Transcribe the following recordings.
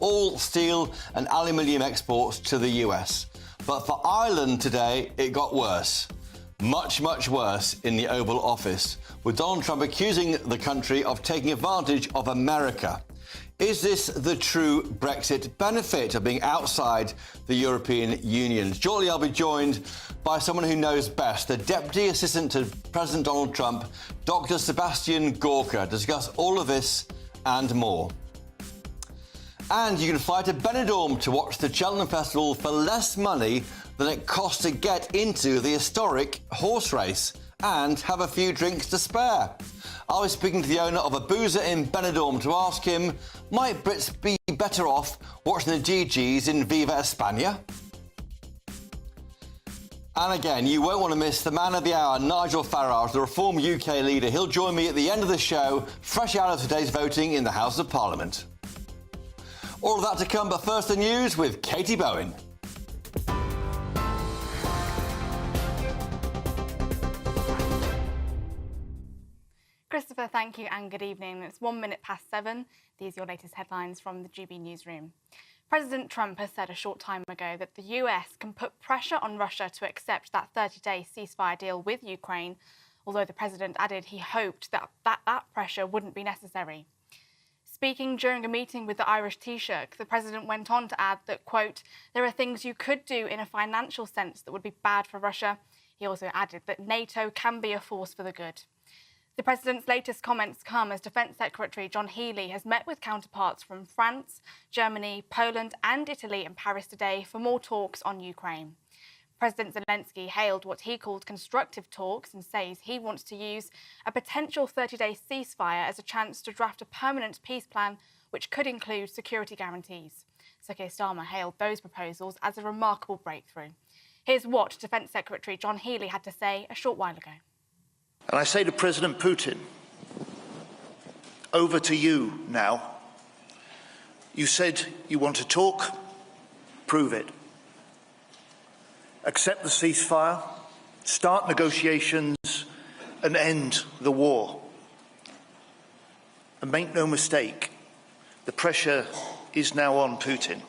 all steel and aluminium exports to the US. But for Ireland today, it got worse. Much, much worse in the Oval Office, with Donald Trump accusing the country of taking advantage of America. Is this the true Brexit benefit of being outside the European Union? Shortly, I'll be joined by someone who knows best, the Deputy Assistant to President Donald Trump, Dr. Sebastian Gorka, to discuss all of this and more. And you can fly to Benidorm to watch the Cheltenham Festival for less money than it costs to get into the historic horse race and have a few drinks to spare. I was speaking to the owner of a boozer in Benidorm to ask him, might Brits be better off watching the GGs in Viva España? And again, you won't want to miss the man of the hour, Nigel Farage, the Reform UK leader. He'll join me at the end of the show, fresh out of today's voting in the House of Parliament. All of that to come, but first the news with Katie Bowen. Christopher, thank you and good evening. It's 1 minute past 7. These are your latest headlines from the GB newsroom. President Trump has said a short time ago that the US can put pressure on Russia to accept that 30-day ceasefire deal with Ukraine, although the president added he hoped that pressure wouldn't be necessary. Speaking during a meeting with the Irish Taoiseach, the president went on to add that, quote, there are things you could do in a financial sense that would be bad for Russia. He also added that NATO can be a force for the good. The president's latest comments come as Defence Secretary John Healey has met with counterparts from France, Germany, Poland and Italy in Paris today for more talks on Ukraine. President Zelensky hailed what he called constructive talks and says he wants to use a potential 30-day ceasefire as a chance to draft a permanent peace plan which could include security guarantees. Sir Keir Starmer hailed those proposals as a remarkable breakthrough. Here's what Defence Secretary John Healey had to say a short while ago. And I say to President Putin, over to you now. You said you want to talk, prove it. Accept the ceasefire, start negotiations and end the war. And make no mistake, the pressure is now on Putin.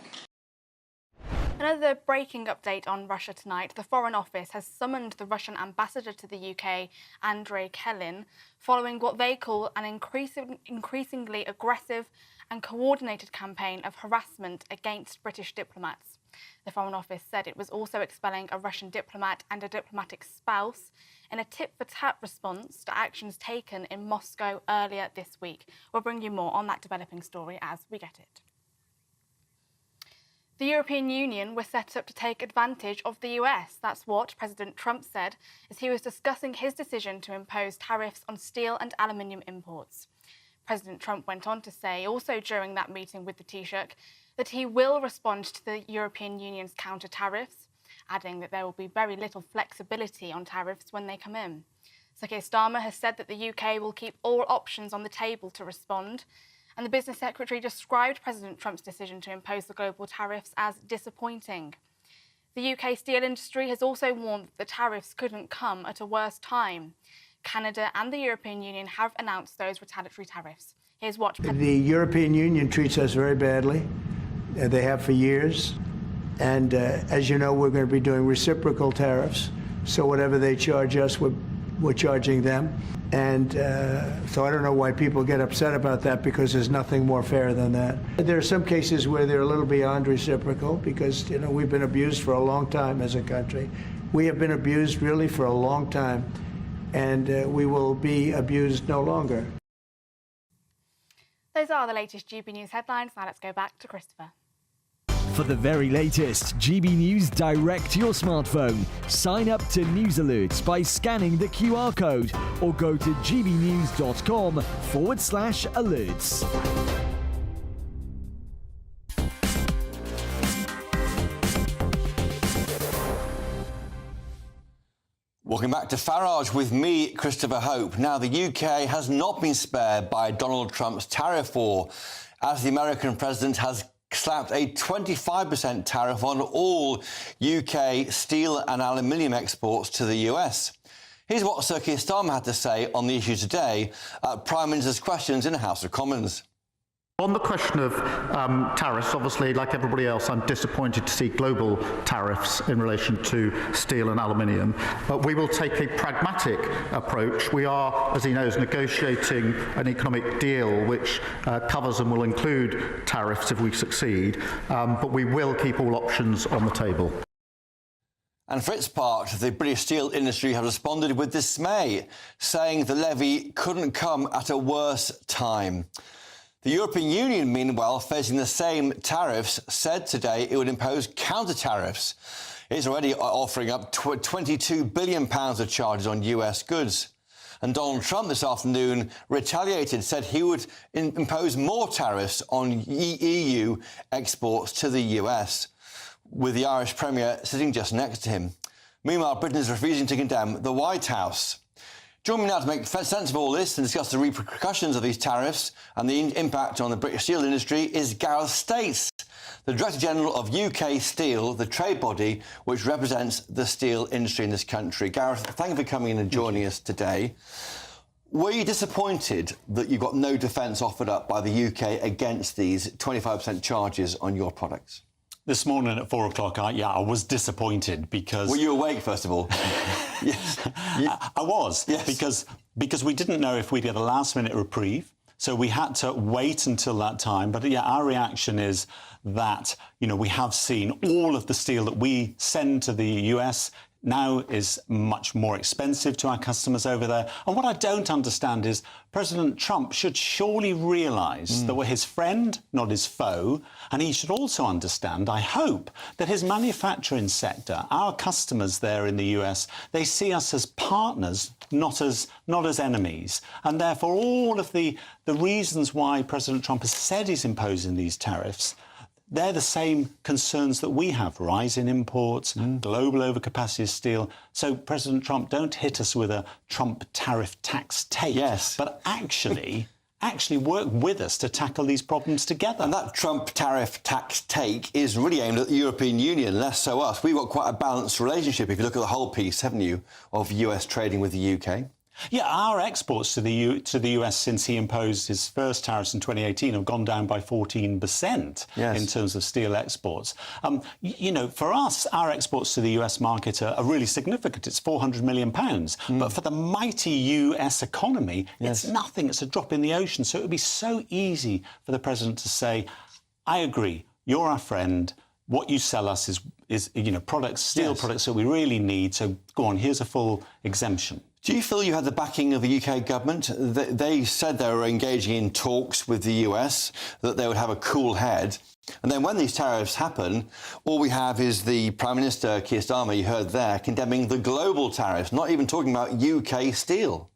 Another breaking update on Russia tonight. The Foreign Office has summoned the Russian ambassador to the UK, Andrei Kelin, following what they call an increasingly aggressive and coordinated campaign of harassment against British diplomats. The Foreign Office said it was also expelling a Russian diplomat and a diplomatic spouse in a tit-for-tat response to actions taken in Moscow earlier this week. We'll bring you more on that developing story as we get it. The European Union was set up to take advantage of the US. That's what President Trump said as he was discussing his decision to impose tariffs on steel and aluminium imports. President Trump went on to say, also during that meeting with the Taoiseach, that he will respond to the European Union's counter-tariffs, adding that there will be very little flexibility on tariffs when they come in. Sir Keir Starmer has said that the UK will keep all options on the table to respond, and the Business Secretary described President Trump's decision to impose the global tariffs as disappointing. The UK steel industry has also warned that the tariffs couldn't come at a worse time. Canada and the European Union have announced those retaliatory tariffs. Here's what... The European Union treats us very badly. They have for years. And as you know, we're going to be doing reciprocal tariffs. So whatever they charge us, we're charging them. And so I don't know why people get upset about that, because there's nothing more fair than that. There are some cases where they're a little beyond reciprocal because, you know, we've been abused for a long time as a country. We have been abused really for a long time, and we will be abused no longer. Those are the latest GB News headlines. Now let's go back to Christopher. For the very latest GB News direct to your smartphone, sign up to News Alerts by scanning the QR code or go to gbnews.com/alerts. Welcome back to Farage with me, Christopher Hope. Now, the UK has not been spared by Donald Trump's tariff war, as the American president has slapped a 25% tariff on all UK steel and aluminium exports to the US. Here's what Sir Keir Starmer had to say on the issue today at Prime Minister's questions in the House of Commons. On the question of tariffs, obviously, like everybody else, I'm disappointed to see global tariffs in relation to steel and aluminium. But we will take a pragmatic approach. We are, as he knows, negotiating an economic deal which covers and will include tariffs if we succeed. But we will keep all options on the table. And for its part, the British steel industry have responded with dismay, saying the levy couldn't come at a worse time. The European Union, meanwhile, facing the same tariffs, said today it would impose counter-tariffs. It's already offering up £22 billion of charges on US goods. And Donald Trump this afternoon retaliated, said he would impose more tariffs on EU exports to the US, with the Irish Premier sitting just next to him. Meanwhile, Britain is refusing to condemn the White House. Join me now to make sense of all this and discuss the repercussions of these tariffs and the impact on the British steel industry is Gareth Stace, the Director General of UK Steel, the trade body which represents the steel industry in this country. Gareth, thank you for coming in and joining us today. Were you disappointed that you got no defence offered up by the UK against these 25% charges on your products? This morning at 4 o'clock, I was disappointed because... Were you awake, first of all? Yes. I was, yes. Because we didn't know if we'd get a last-minute reprieve, so we had to wait until that time. But, yeah, our reaction is that, you know, we have seen all of the steel that we send to the US now is much more expensive to our customers over there. And what I don't understand is President Trump should surely realise that we're his friend, not his foe. And he should also understand, I hope, that his manufacturing sector, our customers there in the US, they see us as partners, not as enemies. And therefore, all of the reasons why President Trump has said he's imposing these tariffs, they're the same concerns that we have, rise in imports, global overcapacity of steel. So, President Trump, don't hit us with a Trump tariff tax take, but actually work with us to tackle these problems together. And that Trump tariff tax take is really aimed at the European Union, less so us. We've got quite a balanced relationship, if you look at the whole piece, haven't you, of US trading with the UK? Yeah, our exports to the US since he imposed his first tariffs in 2018 have gone down by 14% in terms of steel exports. You know, for us, our exports to the US market are really significant. It's £400 million. But for the mighty US economy, it's nothing. It's a drop in the ocean. So it would be so easy for the president to say, I agree, you're our friend. What you sell us is you know, products, steel products that we really need. So go on, here's a full exemption. Do you feel you had the backing of the UK government? They said they were engaging in talks with the US, that they would have a cool head. And then when these tariffs happen, all we have is the Prime Minister, Keir Starmer, you heard there, condemning the global tariffs, not even talking about UK steel.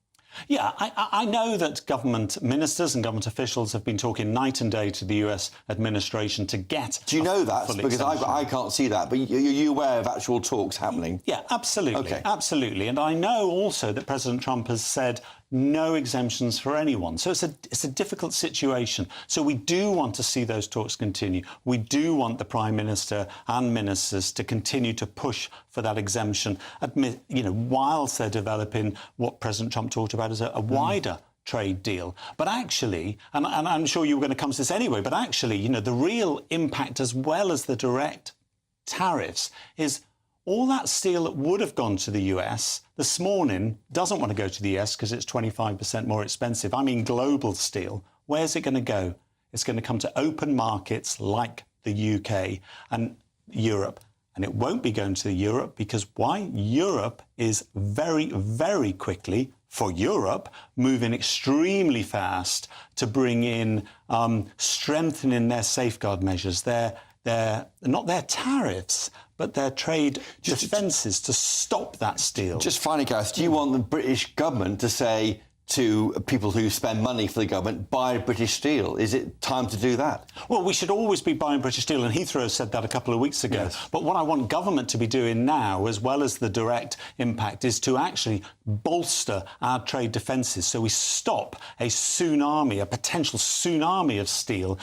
Yeah, I know that government ministers and government officials have been talking night and day to the US administration to get... Do you know that? Because I can't see that. But are you aware of actual talks happening? Yeah, absolutely. Okay. Absolutely. And I know also that President Trump has said no exemptions for anyone. So it's a difficult situation. So we do want to see those talks continue. We do want the Prime Minister and ministers to continue to push for that exemption, you know, whilst they're developing what President Trump talked about as a wider trade deal. But actually, and I'm sure you were going to come to this anyway, but actually, you know, the real impact as well as the direct tariffs is all that steel that would have gone to the US this morning doesn't want to go to the US because it's 25% more expensive. I mean, global steel. Where's it going to go? It's going to come to open markets like the UK and Europe. And it won't be going to Europe because why? Europe is very, very quickly, for Europe, moving extremely fast to bring in strengthening their safeguard measures, not their tariffs, but their trade defences to stop that steel. Just finally, Gareth, do you want the British government to say to people who spend money for the government, buy British steel? Is it time to do that? Well, we should always be buying British steel, and Heathrow said that a couple of weeks ago. Yes. But what I want government to be doing now, as well as the direct impact, is to actually bolster our trade defences so we stop a tsunami, a potential tsunami of steel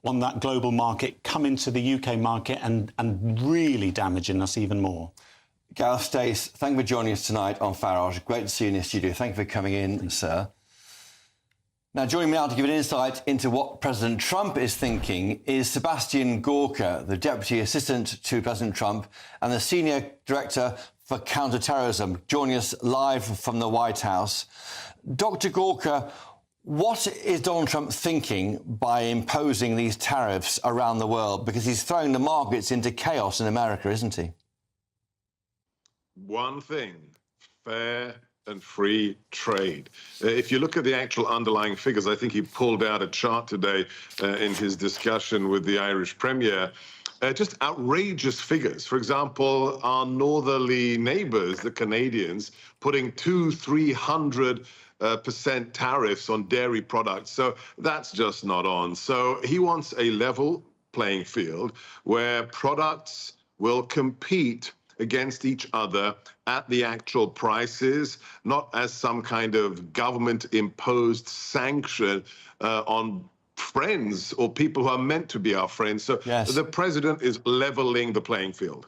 on that global market coming to the UK market and really damaging us even more. Gareth Stace, thank you for joining us tonight on Farage. Great to see you in the studio. Thank you for coming in, sir. Now, joining me now to give an insight into what President Trump is thinking is Sebastian Gorka, the Deputy Assistant to President Trump and the Senior Director for Counterterrorism, joining us live from the White House. Dr. Gorka, what is Donald Trump thinking by imposing these tariffs around the world? Because he's throwing the markets into chaos in America, isn't he? One thing, fair and free trade. If you look at the actual underlying figures, I think he pulled out a chart today in his discussion with the Irish Premier. Just outrageous figures. For example, our northerly neighbours, the Canadians, putting 200-300% tariffs on dairy products. So that's just not on. So he wants a level playing field where products will compete against each other at the actual prices, not as some kind of government-imposed sanction on friends or people who are meant to be our friends. So yes, the president is leveling the playing field.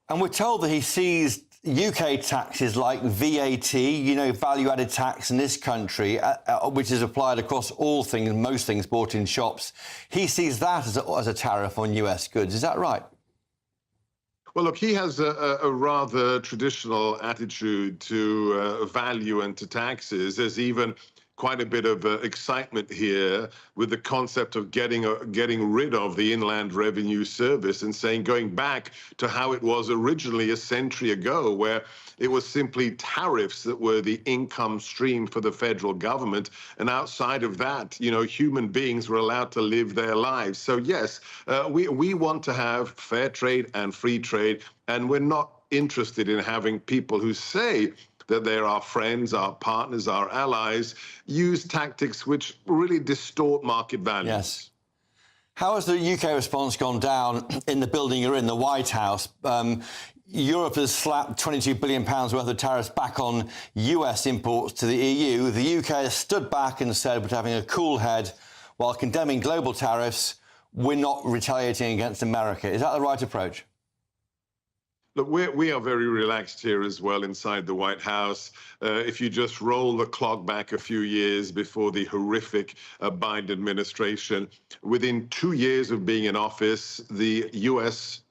And we're told that he sees UK taxes like VAT, you know, value-added tax in this country, which is applied across all things, most things bought in shops. He sees that as a tariff on US goods. Is that right? Well, look, he has a rather traditional attitude to value and to taxes. There's even quite a bit of excitement here with the concept of getting rid of the Inland Revenue Service and saying, going back to how it was originally a century ago, where it was simply tariffs that were the income stream for the federal government. And outside of that, you know, human beings were allowed to live their lives. So, yes, we want to have fair trade and free trade, and we're not interested in having people who say that they're our friends, our partners, our allies, use tactics which really distort market values. Yes. How has the UK response gone down in the building you're in, the White House? Europe has slapped £22 billion worth of tariffs back on US imports to the EU. The UK has stood back and said, we're having a cool head while condemning global tariffs. We're not retaliating against America. Is that the right approach? Look, we are very relaxed here as well inside the White House. If you just roll the clock back a few years before the horrific Biden administration, within 2 years of being in office, the U.S.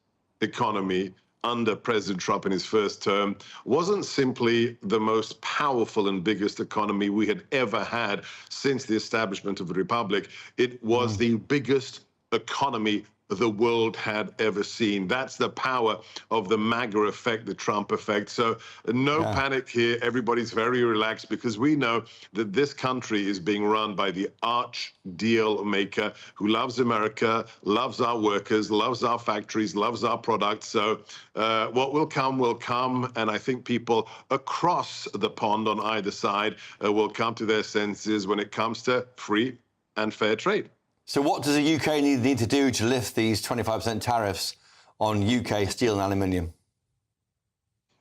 economy under President Trump in his first term wasn't simply the most powerful and biggest economy we had ever had since the establishment of the Republic. It was the biggest economy the world had ever seen. That's the power of the MAGA effect, the Trump effect. So no panic here. Everybody's very relaxed because we know that this country is being run by the arch deal maker who loves America, loves our workers, loves our factories, loves our products. So what will come. And I think people across the pond on either side will come to their senses when it comes to free and fair trade. So what does the UK need to do to lift these 25% tariffs on UK steel and aluminium?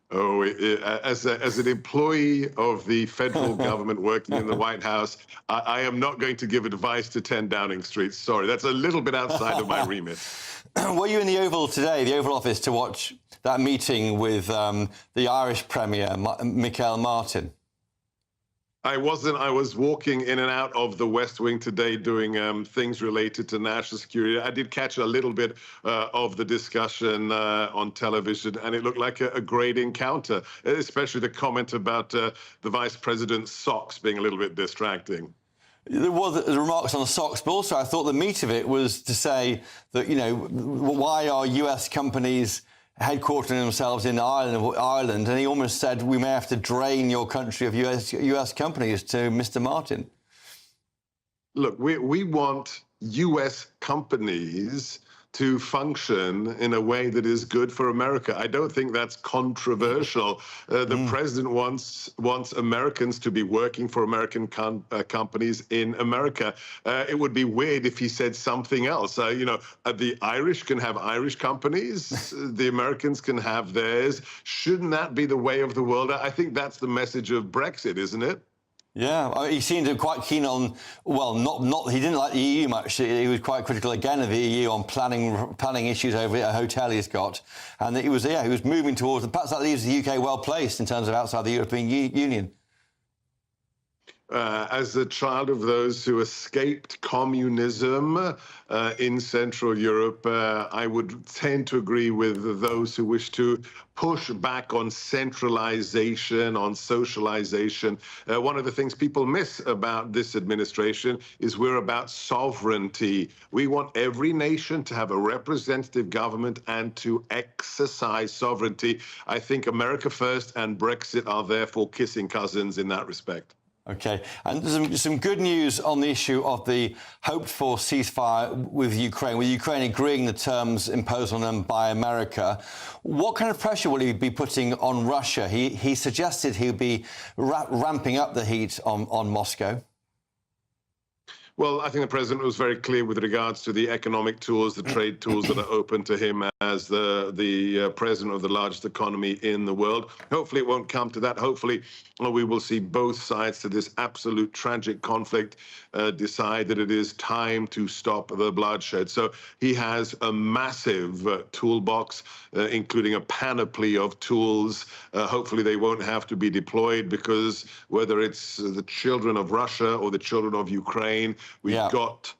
Oh, as an employee of the federal government working in the White House, I am not going to give advice to 10 Downing Street. Sorry, that's a little bit outside of my remit. Were you in the Oval today, the Oval Office, to watch that meeting with the Irish Premier, Michael Martin? I wasn't. I was walking in and out of the West Wing today doing things related to national security. I did catch a little bit of the discussion on television, and it looked like a great encounter, especially the comment about the Vice President's socks being a little bit distracting. There was the remarks on the socks, but also I thought the meat of it was to say that, you know, why are US companies headquartering themselves in Ireland, and he almost said we may have to drain your country of US companies to Mr. Martin. Look, we want US companies to function in a way that is good for America. I don't think that's controversial. The president wants Americans to be working for American companies in America. It would be weird if he said something else. You know, the Irish can have Irish companies. The Americans can have theirs. Shouldn't that be the way of the world? I think that's the message of Brexit, isn't it? Yeah, he seemed quite keen on, well, not he didn't like the EU much. He was quite critical again of the EU on planning issues over a hotel he's got, and that he was moving towards. Perhaps that leaves the UK well placed in terms of outside the European Union. As a child of those who escaped communism in Central Europe, I would tend to agree with those who wish to push back on centralization, on socialization. One of the things people miss about this administration is we're about sovereignty. We want every nation to have a representative government and to exercise sovereignty. I think America First and Brexit are therefore kissing cousins in that respect. OK, and there's some good news on the issue of the hoped-for ceasefire with Ukraine agreeing the terms imposed on them by America. What kind of pressure will he be putting on Russia? He suggested he'll be ramping up the heat on Moscow. Well, I think the president was very clear with regards to the economic tools, the trade tools that are open to him as the president of the largest economy in the world. Hopefully it won't come to that. Hopefully we will see both sides to this absolute tragic conflict decide that it is time to stop the bloodshed. So he has a massive toolbox, including a panoply of tools. Hopefully they won't have to be deployed, because whether it's the children of Russia or the children of Ukraine, we've got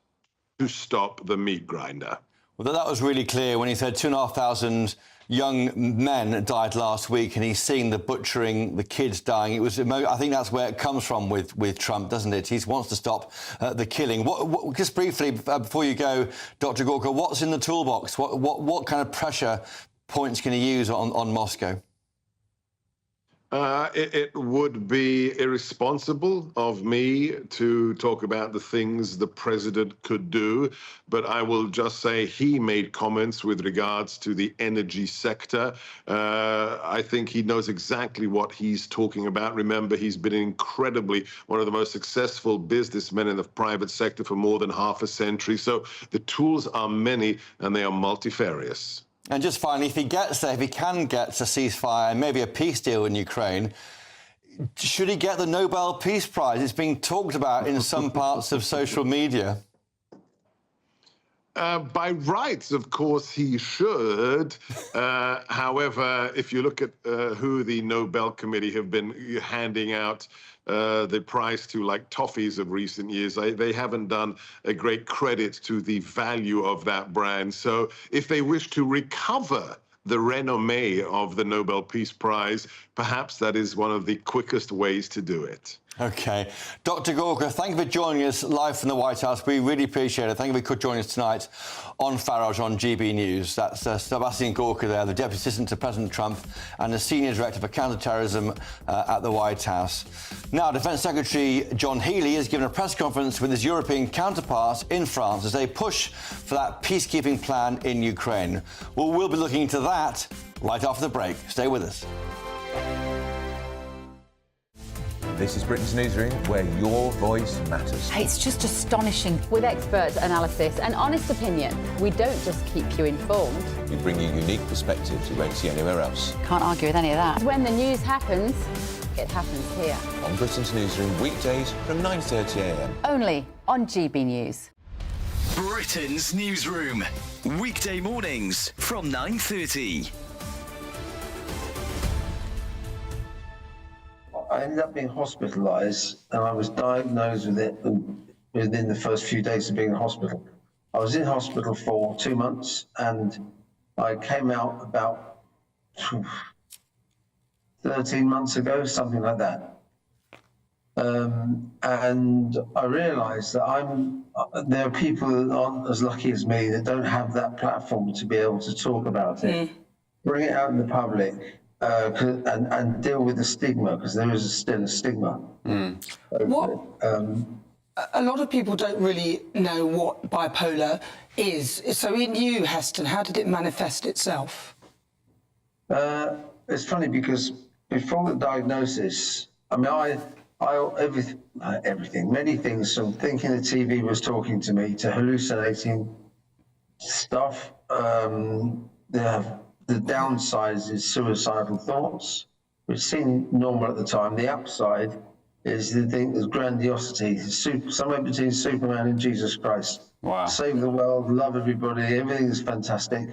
to stop the meat grinder. Well, that was really clear when he said 2,500 young men died last week, and he's seeing the butchering, the kids dying. I think that's where it comes from with Trump, doesn't it? He wants to stop the killing. Just briefly, before you go, Dr. Gorka, what's in the toolbox? What kind of pressure points can he use on Moscow? It would be irresponsible of me to talk about the things the president could do, but I will just say he made comments with regards to the energy sector. I think he knows exactly what he's talking about. Remember, he's been one of the most successful businessmen in the private sector for more than half a century. So the tools are many, and they are multifarious. And just finally, if he gets there, if he can get to ceasefire and maybe a peace deal in Ukraine, should he get the Nobel Peace Prize? It's being talked about in some parts of social media. By rights, of course, he should. However, if you look at who the Nobel Committee have been handing out the prize to, like toffees of recent years, they haven't done a great credit to the value of that brand. So if they wish to recover the renommee of the Nobel Peace Prize, perhaps that is one of the quickest ways to do it. OK. Dr. Gorka, thank you for joining us live from the White House. We really appreciate it. Thank you for could join us tonight on Farage on GB News. That's Sebastian Gorka there, the Deputy Assistant to President Trump and the Senior Director for Counterterrorism at the White House. Now, Defence Secretary John Healey has given a press conference with his European counterparts in France as they push for that peacekeeping plan in Ukraine. Well, we'll be looking into that right after the break. Stay with us. This is Britain's Newsroom, where your voice matters. It's just astonishing. With expert analysis and honest opinion, we don't just keep you informed. We bring you unique perspectives you won't see anywhere else. Can't argue with any of that. When the news happens, it happens here. On Britain's Newsroom, weekdays from 9:30 a.m. Only on GB News. Britain's Newsroom, weekday mornings from 9:30. I ended up being hospitalised, and I was diagnosed with it within the first few days of being in hospital. I was in hospital for 2 months, and I came out about 13 months ago, something like that. And I realised that there are people that aren't as lucky as me that don't have that platform to be able to talk about it, bring it out in the public, and deal with the stigma, because there is still a stigma. A lot of people don't really know what bipolar is. So in you, Heston, how did it manifest itself? It's funny because before the diagnosis, I mean, everything, many things, from thinking the TV was talking to me to hallucinating stuff. The downside is suicidal thoughts, which seemed normal at the time. The upside is the thing, there's grandiosity, somewhere between Superman and Jesus Christ. Wow. Save the world, love everybody, everything is fantastic.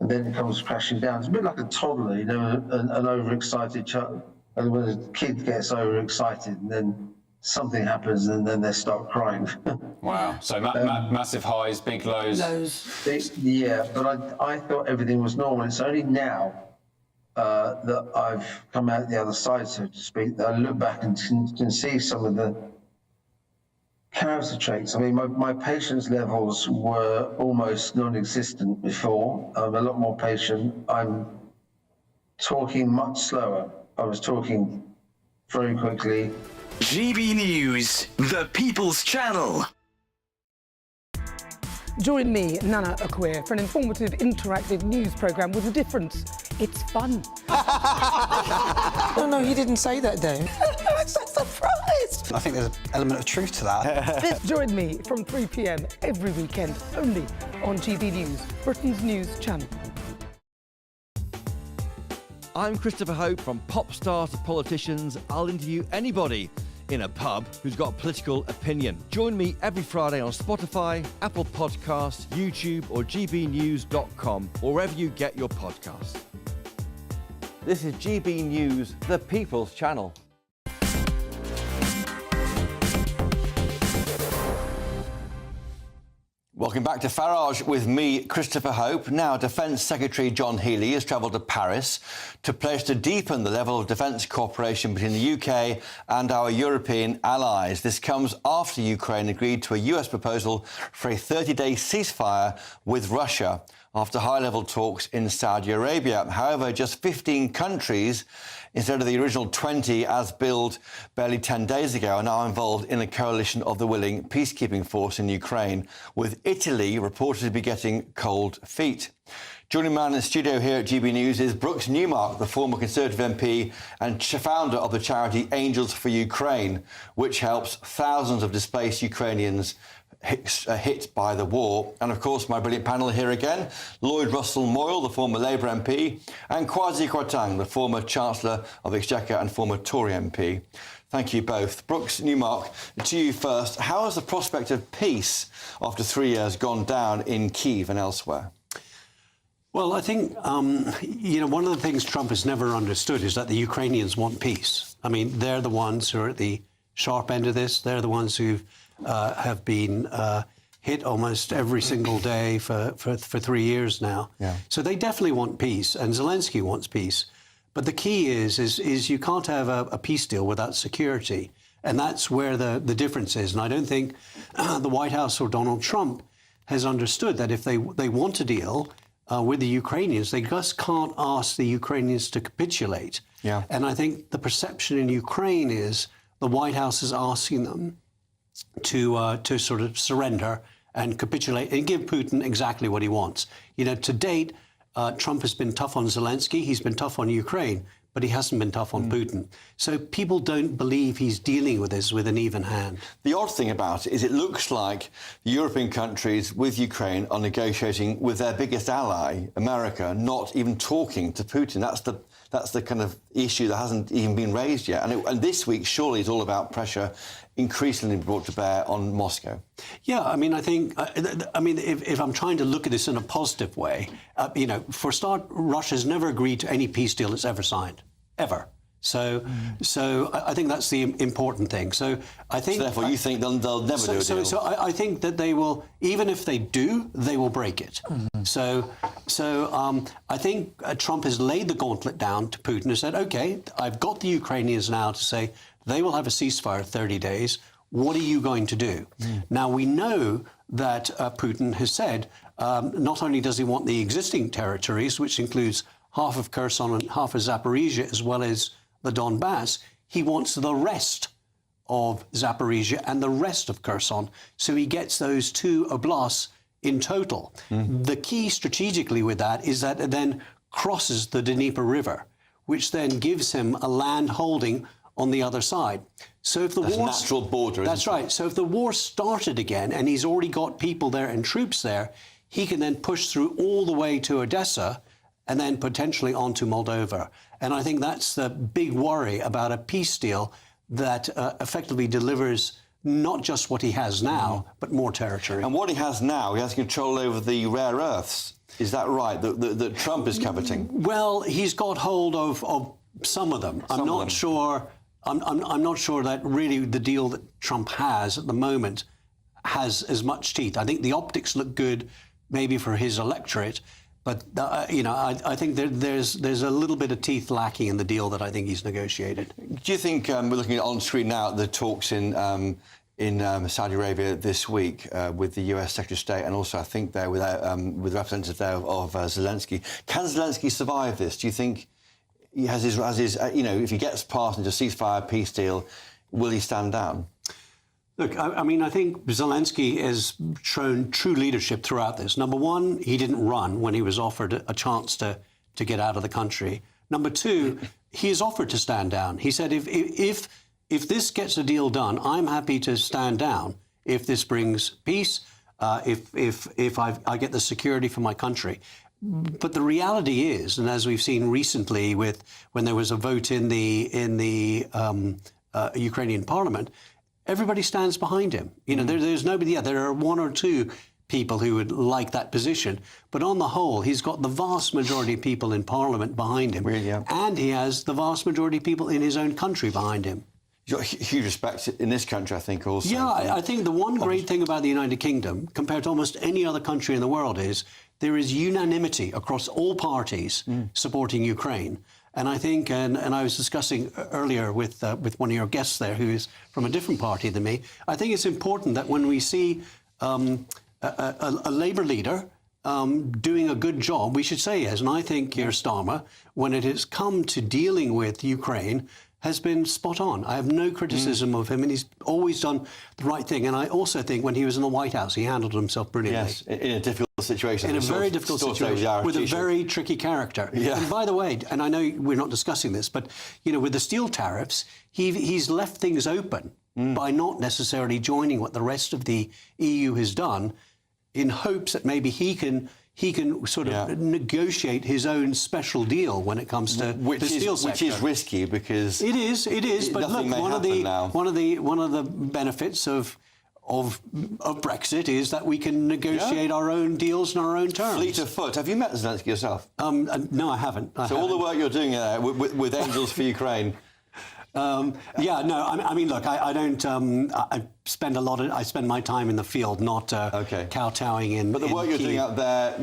And then it comes crashing down. It's a bit like a toddler, you know, an overexcited child. And when a kid gets overexcited, and then something happens and then they start crying. Wow. So massive highs, big lows. Yeah, but I thought everything was normal. It's only now that I've come out the other side, so to speak, that I look back and can see some of the character traits. I mean, my patience levels were almost non-existent before. I'm a lot more patient. I'm talking much slower. I was talking very quickly. GB News, the People's Channel. Join me, Nana Akwe, for an informative, interactive news programme with a difference. It's fun. No, he didn't say that, Dave. I'm so surprised. I think there's an element of truth to that. Join me from 3 p.m. every weekend, only on GB News, Britain's news channel. I'm Christopher Hope. From pop stars to politicians, I'll interview anybody in a pub who's got a political opinion. Join me every Friday on Spotify, Apple Podcasts, YouTube or gbnews.com, or wherever you get your podcasts. This is GB News, the People's Channel. Welcome back to Farage with me, Christopher Hope. Now, Defence Secretary John Healey has travelled to Paris to pledge to deepen the level of defence cooperation between the UK and our European allies. This comes after Ukraine agreed to a US proposal for a 30-day ceasefire with Russia after high-level talks in Saudi Arabia. However, just 15 countries, instead of the original 20 as billed barely 10 days ago, are now involved in a coalition of the willing peacekeeping force in Ukraine, with Italy reported to be getting cold feet. Joining me in the studio here at GB News is Brooks Newmark, the former Conservative MP and founder of the charity Angels for Ukraine, which helps thousands of displaced Ukrainians hit by the war. And of course, my brilliant panel here again, Lloyd Russell-Moyle, the former Labour MP, and Kwasi Kwarteng, the former Chancellor of Exchequer and former Tory MP. Thank you both. Brooks Newmark, to you first. How has the prospect of peace after 3 years gone down in Kyiv and elsewhere? Well, I think, one of the things Trump has never understood is that the Ukrainians want peace. I mean, they're the ones who are at the sharp end of this. They're the ones who have been hit almost every single day for 3 years now. Yeah. So they definitely want peace, and Zelensky wants peace. But the key is you can't have a peace deal without security. And that's where the difference is. And I don't think the White House or Donald Trump has understood that if they want to deal with the Ukrainians, they just can't ask the Ukrainians to capitulate. Yeah. And I think the perception in Ukraine is the White House is asking them to sort of surrender and capitulate and give Putin exactly what he wants. You know, to date, Trump has been tough on Zelensky, he's been tough on Ukraine, but he hasn't been tough on Putin. So people don't believe he's dealing with this with an even hand. The odd thing about it is it looks like the European countries with Ukraine are negotiating with their biggest ally, America, not even talking to Putin. That's the kind of issue that hasn't even been raised yet. And this week, surely, is all about pressure increasingly brought to bear on Moscow. Yeah, I mean, I think, if I'm trying to look at this in a positive way, for a start, Russia's never agreed to any peace deal it's ever signed, ever. So I think that's the important thing. So I think. So therefore, you think they'll never do a deal? So I think that they will, even if they do, they will break it. Mm-hmm. So I think Trump has laid the gauntlet down to Putin and said, OK, I've got the Ukrainians now to say they will have a ceasefire 30 days. What are you going to do? Mm. Now, we know that Putin has said not only does he want the existing territories, which includes half of Kherson and half of Zaporizhia, as well as the Donbass, he wants the rest of Zaporizhia and the rest of Kherson. So he gets those two oblasts in total. Mm. The key strategically with that is that it then crosses the Dnieper River, which then gives him a land holding on the other side. So if the war, natural border. That's right. So if the war started again and he's already got people there and troops there, he can then push through all the way to Odessa and then potentially onto Moldova. And I think that's the big worry about a peace deal that effectively delivers not just what he has now, but more territory. And what he has now, he has control over the rare earths. Is that right, that Trump is coveting? Well, he's got hold of some of them. I'm not sure I'm not sure that really the deal that Trump has at the moment has as much teeth. I think the optics look good, maybe for his electorate, but I think there's a little bit of teeth lacking in the deal that I think he's negotiated. Do you think we're looking at on screen now the talks in Saudi Arabia this week with the US Secretary of State, and also I think there with representatives there of Zelensky? Can Zelensky survive this? Do you think he has his if he gets past into a ceasefire peace deal, will he stand down? Look, I mean, I think Zelensky has shown true leadership throughout this. Number one, he didn't run when he was offered a chance to get out of the country. Number two, he has offered to stand down. He said, if this gets a deal done, I'm happy to stand down if this brings peace, if I get the security for my country. But the reality is, and as we've seen recently when there was a vote in the Ukrainian parliament, everybody stands behind him. There's nobody. Yeah, there are one or two people who would like that position, but on the whole, he's got the vast majority of people in parliament behind him, and he has the vast majority of people in his own country behind him. You've got huge respect in this country, I think, also. Yeah, I think the one great thing about the United Kingdom, compared to almost any other country in the world, is there is unanimity across all parties supporting Ukraine. And I think, and I was discussing earlier with one of your guests there, who is from a different party than me, I think it's important that when we see a Labour leader doing a good job, we should say yes. And I think Keir Starmer, when it has come to dealing with Ukraine, has been spot on. I have no criticism of him, and he's always done the right thing. And I also think when he was in the White House, he handled himself brilliantly. Yes, in a difficult situation. In a very difficult situation, with a very tricky character. Yeah. And by the way, and I know we're not discussing this, but, with the steel tariffs, he's left things open by not necessarily joining what the rest of the EU has done, in hopes that maybe he can sort of negotiate his own special deal when it comes to the steel sector. Which is risky because it is. But look, one of the benefits of Brexit is that we can negotiate our own deals on our own terms. Fleet of foot. Have you met Zelensky yourself? No, I haven't. All the work you're doing there with Angels for Ukraine. I mean, look, I don't. I spend my time in the field, not kowtowing in. But the work you're doing out there,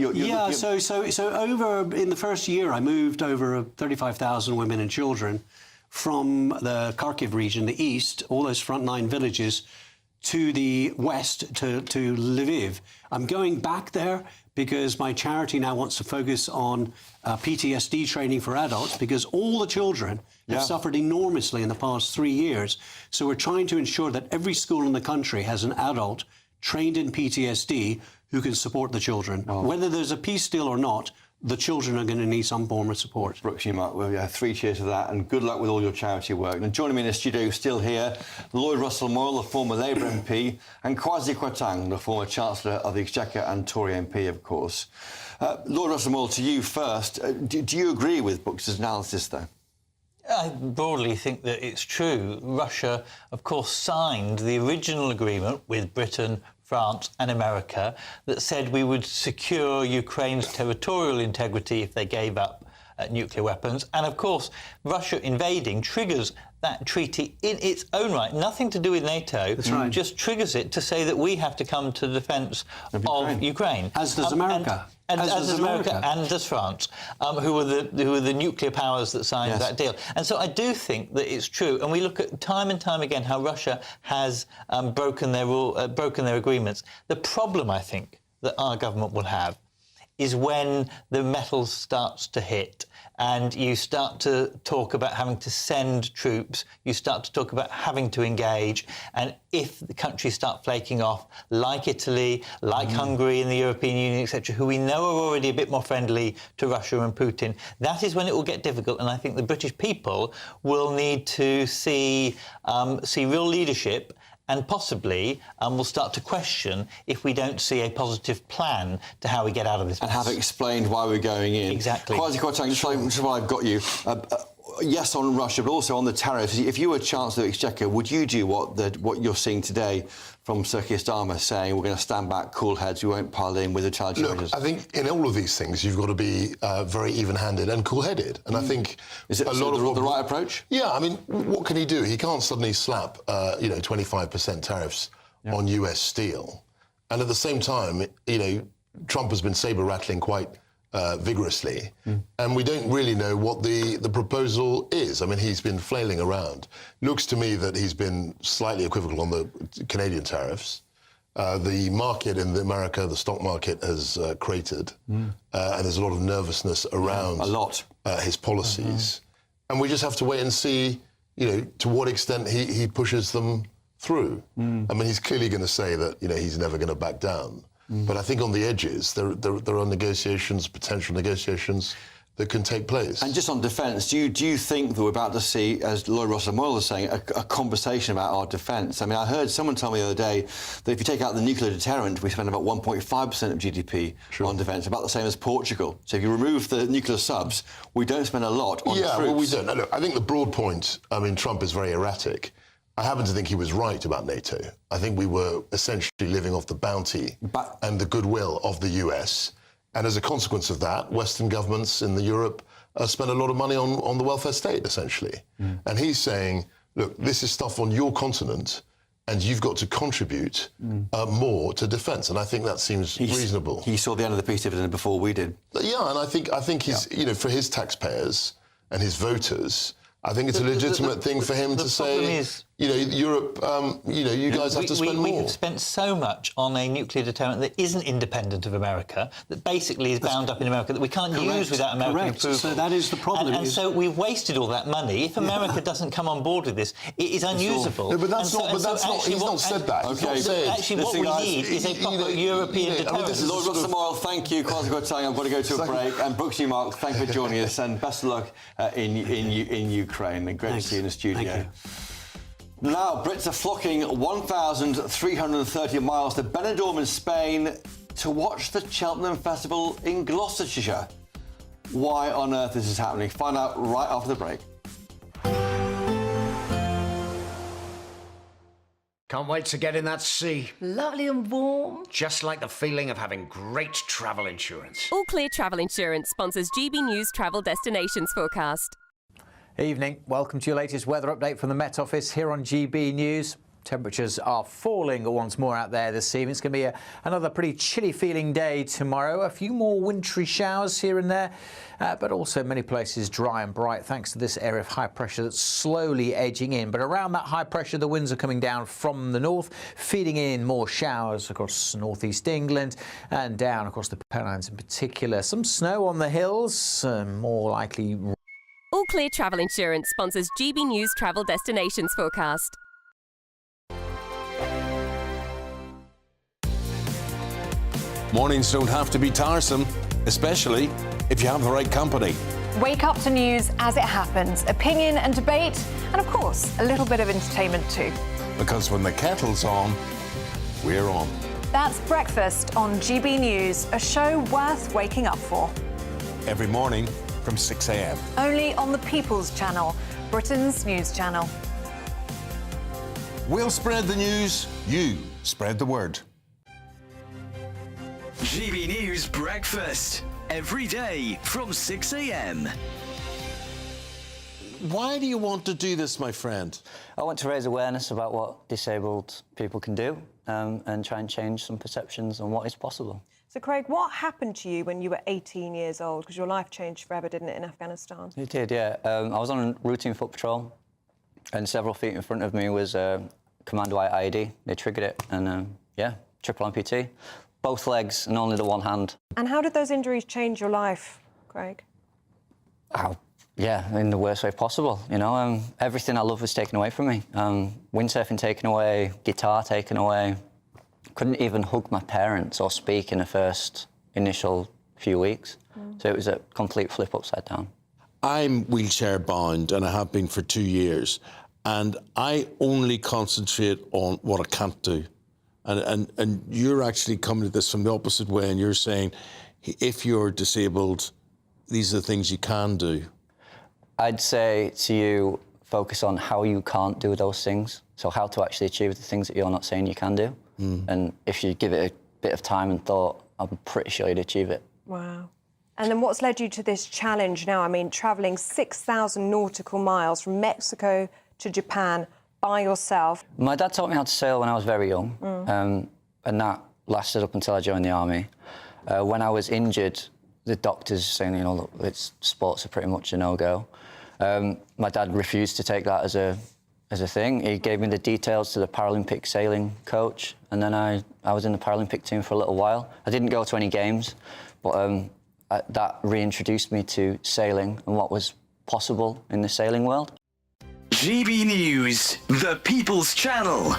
So over in the first year, I moved over 35,000 women and children from the Kharkiv region, the east, all those frontline villages, to the west, to Lviv. I'm going back there because my charity now wants to focus on PTSD training for adults, because all the children have suffered enormously in the past 3 years. So we're trying to ensure that every school in the country has an adult trained in PTSD who can support the children. Whether there's a peace deal or not, the children are going to need some form of support. Brooks, you might. Well, 3 cheers to that, and good luck with all your charity work. And joining me in the studio, still here, Lloyd Russell-Moyle, the former Labour MP, and Kwasi Kwarteng, the former Chancellor of the Exchequer and Tory MP, of course. Lloyd Russell-Moyle, to you first. Do you agree with Brooks' analysis, though? I broadly think that it's true. Russia, of course, signed the original agreement with Britain, France and America that said we would secure Ukraine's territorial integrity if they gave up nuclear weapons. And, of course, Russia invading triggers that treaty in its own right. Nothing to do with NATO. That's right. Just triggers it to say that we have to come to the defence of Ukraine. As does America. As does America and does France, who were the nuclear powers that signed that deal. And so I do think that it's true. And we look at time and time again how Russia has broken their agreements. The problem, I think, that our government will have is when the metal starts to hit and you start to talk about having to send troops, you start to talk about having to engage, and if the countries start flaking off, like Italy, like Hungary in the European Union, etc., who we know are already a bit more friendly to Russia and Putin, that is when it will get difficult. And I think the British people will need to see real leadership, and possibly we'll start to question if we don't see a positive plan to how we get out of this mess. And have explained why we're going in. Exactly. Kwasi Kwarteng, just while I've got you, yes, on Russia, but also on the tariffs. If you were Chancellor of the Exchequer, would you do what you're seeing today from Sir Keir Starmer, saying we're going to stand back, cool heads, we won't pile in with the challenges? Look, I think in all of these things you've got to be very even-handed and cool-headed, and I think is it a lot of the right approach? Yeah, I mean, what can he do? He can't suddenly slap 25% tariffs on US steel, and at the same time, Trump has been saber-rattling quite vigorously, and we don't really know what the proposal is. I mean, he's been flailing around. Looks to me that he's been slightly equivocal on the Canadian tariffs. The market in America, the stock market, has cratered, and there's a lot of nervousness around his policies. And we just have to wait and see, to what extent he pushes them through. I mean, he's clearly going to say that, he's never going to back down. But I think on the edges, there are negotiations, potential negotiations, that can take place. And just on defence, do you think that we're about to see, as Lloyd Russell-Moyle was saying, a conversation about our defence? I mean, I heard someone tell me the other day that if you take out the nuclear deterrent, we spend about 1.5% of GDP on defence, about the same as Portugal. So if you remove the nuclear subs, we don't spend a lot on troops. Well, we don't. Look, I think the broad point, I mean, Trump is very erratic. I happen to think he was right about NATO. I think we were essentially living off the bounty and the goodwill of the US. And as a consequence of that, Western governments in Europe spend a lot of money on the welfare state, essentially. And he's saying, look, this is stuff on your continent, and you've got to contribute more to defence. And I think that seems reasonable. He saw the end of the peace dividend before we did. Yeah, and I think he's, for his taxpayers and his voters, I think it's a legitimate thing for him to say, Europe, you guys have to spend more. We've spent so much on a nuclear deterrent that isn't independent of America, that basically is bound up in America, that we can't use without American approval. So that is the problem. And so we've wasted all that money. If America doesn't come on board with this, it is unusable. No, but that's not. He's not said that. Okay. Actually, what we need is a proper European deterrent. Lord Russell-Moyle, thank you. Quite a good time. I've got to go to a break. And Brooks Mark, thank you for joining us, and best of luck in Ukraine. And great to see you in the studio. Now, Brits are flocking 1,330 miles to Benidorm in Spain to watch the Cheltenham Festival in Gloucestershire. Why on earth this is happening? Find out right after the break. Can't wait to get in that sea. Lovely and warm. Just like the feeling of having great travel insurance. All Clear Travel Insurance sponsors GB News Travel Destinations Forecast. Evening. Welcome to your latest weather update from the Met Office here on GB News. Temperatures are falling once more out there this evening. It's going to be another pretty chilly feeling day tomorrow. A few more wintry showers here and there, but also many places dry and bright thanks to this area of high pressure that's slowly edging in. But around that high pressure, the winds are coming down from the north, feeding in more showers across northeast England and down across the Pennines in particular. Some snow on the hills, more likely. All Clear Travel Insurance sponsors GB News Travel Destinations Forecast. Mornings don't have to be tiresome, especially if you have the right company. Wake up to news as it happens, opinion and debate, and of course, a little bit of entertainment too. Because when the kettle's on, we're on. That's Breakfast on GB News, a show worth waking up for. Every morning from 6 a.m. Only on the People's Channel, Britain's news channel. We'll spread the news, you spread the word. GB News Breakfast, every day from 6 a.m. Why do you want to do this, my friend? I want to raise awareness about what disabled people can do and try and change some perceptions on what is possible. So, Craig, what happened to you when you were 18 years old? Because your life changed forever, didn't it, in Afghanistan? It did, yeah. I was on routine foot patrol, and several feet in front of me was a Commando IED. They triggered it, and, triple amputee. Both legs and only the one hand. And how did those injuries change your life, Craig? In the worst way possible. Everything I loved was taken away from me. Windsurfing taken away, guitar taken away. Couldn't even hug my parents or speak in the first initial few weeks. So it was a complete flip upside down. I'm wheelchair bound and I have been for 2 years. And I only concentrate on what I can't do. And you're actually coming at this from the opposite way, and you're saying, if you're disabled, these are the things you can do. I'd say to you, focus on how you can't do those things. So how to actually achieve the things that you're not saying you can do. And if you give it a bit of time and thought, I'm pretty sure you'd achieve it. Wow. And then what's led you to this challenge now? I mean, travelling 6,000 nautical miles from Mexico to Japan by yourself. My dad taught me how to sail when I was very young, and that lasted up until I joined the army. When I was injured, the doctors saying, you know, look, sports are pretty much a no-go. My dad refused to take that as a thing. He gave me the details to the Paralympic sailing coach, and then I was in the Paralympic team for a little while. I didn't go to any games, but that reintroduced me to sailing and what was possible in the sailing world. GB News, the People's Channel.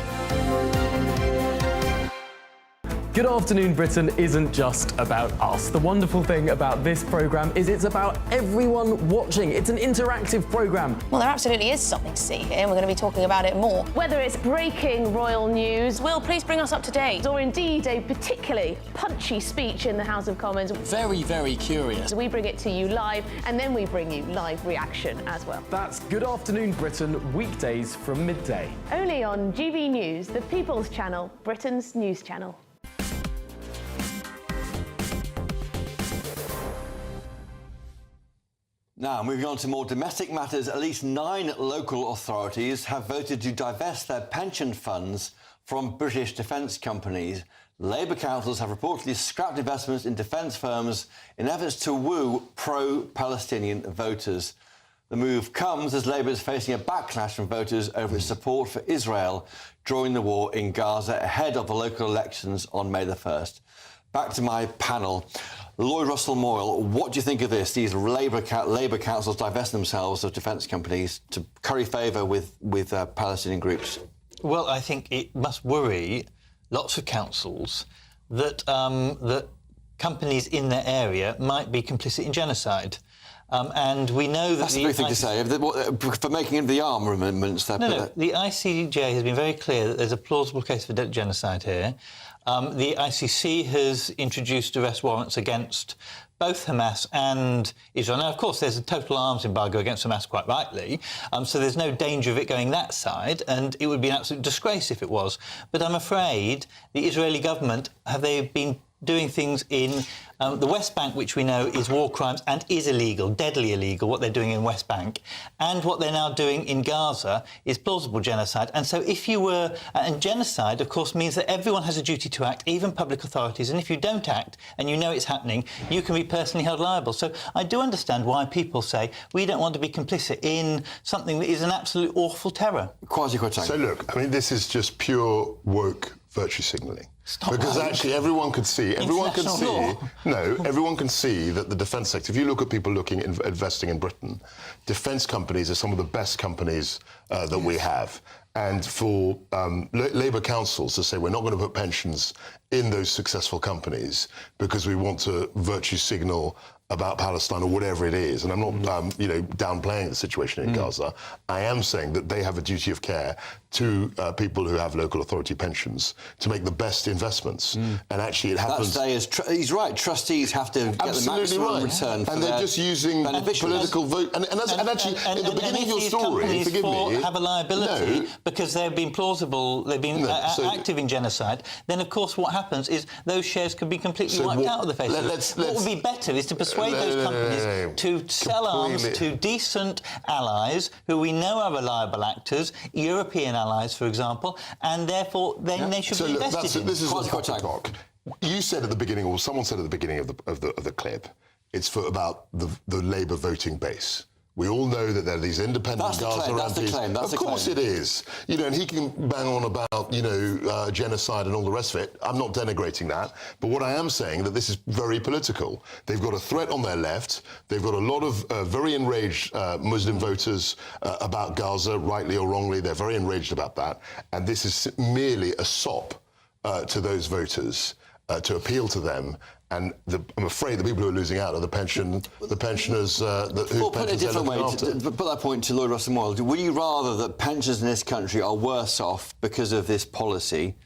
Good Afternoon Britain isn't just about us. The wonderful thing about this programme is it's about everyone watching. It's an interactive programme. Well, there absolutely is something to see here, and we're going to be talking about it more. Whether it's breaking royal news, Will, please bring us up to date. or indeed a particularly punchy speech in the House of Commons, Very, very curious. we bring it to you live, and then we bring you live reaction as well. That's Good Afternoon Britain, weekdays from midday. Only on GB News, the People's Channel, Britain's news channel. Now, moving on to more domestic matters, at least 9 local authorities have voted to divest their pension funds from British defence companies. Labour councils have reportedly scrapped investments in defence firms in efforts to woo pro-Palestinian voters. The move comes as Labour is facing a backlash from voters over its support for Israel during the war in Gaza ahead of the local elections on May the 1st. Back to my panel. Lloyd Russell-Moyle, what do you think of this? These Labour councils divest themselves of defence companies to curry favour with Palestinian groups. Well, I think it must worry lots of councils that that companies in their area might be complicit in genocide. And we know that... That's a big thing to say. For making the armaments... No, the ICJ has been very clear that there's a plausible case for genocide here. The ICC has introduced arrest warrants against both Hamas and Israel. Now, of course, there's a total arms embargo against Hamas, quite rightly, so there's no danger of it going that side, and it would be an absolute disgrace if it was. But I'm afraid the Israeli government, have they been doing things in the West Bank, which we know is war crimes and is illegal, deadly illegal, what they're doing in West Bank, and what they're now doing in Gaza is plausible genocide. And so if you were... and genocide, of course, means that everyone has a duty to act, even public authorities, and if you don't act and you know it's happening, you can be personally held liable. So I do understand why people say we don't want to be complicit in something that is an absolute awful terror. So look, I mean, this is just pure woke virtue signalling. Because actually everyone could see, everyone can see that the defence sector, if you look at people investing in Britain, defence companies are some of the best companies that we have. And for Labour councils to say we're not going to put pensions in those successful companies because we want to virtue signal about Palestine or whatever it is, and I'm not, downplaying the situation in Gaza. I am saying that they have a duty of care to people who have local authority pensions to make the best investments. And actually, it happens. He's right. Trustees have to get the maximum return for and they're just using political vote. And actually, at the beginning of your story, forgive me, have a liability because they've been plausible, they've been active in genocide. Then, of course, what happens is those shares could be completely wiped out of the face of it. What would be better is to persuade those companies to sell arms to decent allies who we know are reliable actors, European allies, for example, and therefore then they should be invested in. This is what talk. You said at the beginning, or someone said at the beginning of the clip, it's about the Labour voting base. We all know that there are these independent Gaza MPs. Of course it is. And he can bang on about, genocide and all the rest of it. I'm not denigrating that. But what I am saying that this is very political. They've got a threat on their left. They've got a lot of very enraged Muslim voters about Gaza, rightly or wrongly. They're very enraged about that. And this is merely a sop to those voters to appeal to them. And I'm afraid the people who are losing out are the pensioners whose pensions they're looking after. Put that point to Lloyd Russell-Moyle. Would you rather that pensioners in this country are worse off because of this policy?